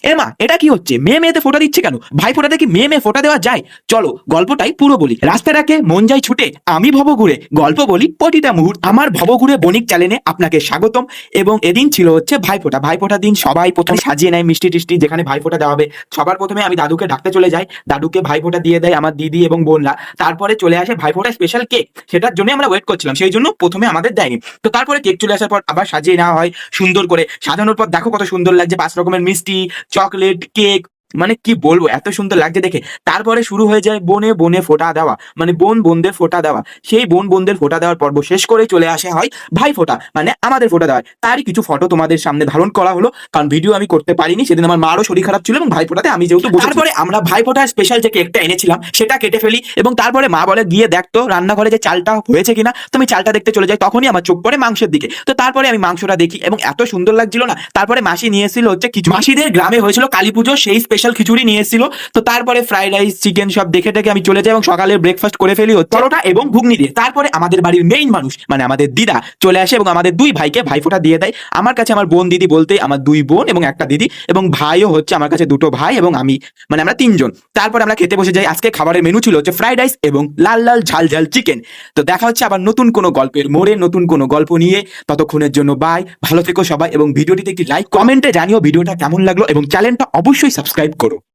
মা, এটা কি হচ্ছে? মেয়ে মেয়েতে ফোঁটা দিচ্ছে কেন? ভাই ফোঁটাতে কি মেয়ে মেয়ে ফোঁটা দেওয়া যায়? চলো গল্পটাই পুরো বলি। রাস্তা ডাকে মন যায় ছুটে, আমি ভবঘুরে গল্প বলি প্রতিটা মুহূর্ত। আমার ভবঘুরে বণিক চ্যানেলে আপনাকে স্বাগতম। এবং এদিন ছিল হচ্ছে ভাইফোঁটা। ভাইফোঁটার দিন সবাই প্রথমে সাজিয়ে নেয় মিষ্টি টিষ্টি, যেখানে ভাইফোঁটা দেওয়া হবে। সবার প্রথমে আমি দাদুকে ডাকতে চলে যাই, দাদুকে ভাইফোঁটা দিয়ে দেয় আমার দিদি এবং বোনরা। তারপরে চলে আসে ভাইফোঁটা স্পেশাল কেক, সেটার জন্য আমরা ওয়েট করছিলাম, সেই জন্য প্রথমে আমাদের দেয়নি। তো তারপরে কেক চলে আসার পর আবার সাজিয়ে নেওয়া হয় সুন্দর করে। সাজানোর পর দেখো কত সুন্দর লাগছে, 5 রকমের মিষ্টি, চকলেট, কেক, মানে কি বলবো, এত সুন্দর লাগছে দেখে। তারপরে শুরু হয়ে যায় বনে বনে ফোঁটা দেওয়া, মানে বোন বোনদের ফোঁটা দেওয়া। সেই বোন বোনদের ফোঁটা দেওয়ার পর্ব শেষ করে চলে আসে হয় ভাই ফোঁটা, মানে আমাদের ফোঁটা দেওয়া। তারই কিছু ফটো তোমাদের সামনে ধারণ করা হলো, কারণ ভিডিও আমি করতে পারিনি সেদিন, আমার মারও শরীর খারাপ ছিল এবং ভাই ফোঁটাতে আমি যেহেতু বসে। তারপরে আমরা ভাই ফোঁটার স্পেশাল যে কেকটা এনেছিলাম সেটা কেটে ফেলি, এবং তারপরে মা বলে গিয়ে দেখতো রান্নাঘরে যে চালটা হয়েছে কিনা। তো আমি চালটা দেখতে চলে যাই, তখনই আমার চোখ পড়ে মাংসের দিকে। তো তারপরে আমি মাংসটা দেখি এবং এত সুন্দর লাগছিল না। তারপরে মাসি নিয়ে এসেছিল হচ্ছে খিচুড়ি, মাসিদের গ্রামে হয়েছিল কালী পুজো, সেই স্পেশাল খিচুড়ি নিয়ে এসেছিল। তো তারপরে ফ্রাইড রাইস, চিকেন সব দেখে টেকে আমি চলে যাই এবং সকালে ব্রেকফাস্ট করে ফেলি হচ্ছে পরোটা এবং ঘুগনি দিয়ে। তারপরে আমাদের বাড়ির মেইন মানুষ মানে আমাদের দিদা চলে আসে এবং আমাদের 2 ভাইকে ভাইফোঁটা দিয়ে দেয়। আমার কাছে আমার বোন দিদি বলতে আমার 2 বোন এবং একটা দিদি, এবং ভাইও হচ্ছে আমার কাছে 2টো ভাই এবং আমি, মানে আমরা 3 জন। তারপরে আমরা খেতে বসে যাই। আজকে খাবারের মেনু ছিল হচ্ছে ফ্রাইড রাইস এবং লাল লাল ঝাল ঝাল চিকেন। তো দেখা হচ্ছে আবার নতুন কোনো গল্পের মোড়ে, নতুন কোনো গল্প নিয়ে। ততক্ষণের জন্য বাই, ভালো থেকো সবাই, এবং ভিডিওটিতে একটি লাইক কমেন্টে জানিও ভিডিওটা কেমন লাগলো, এবং চ্যানেলটা অবশ্যই সাবস্ক্রাইব করো।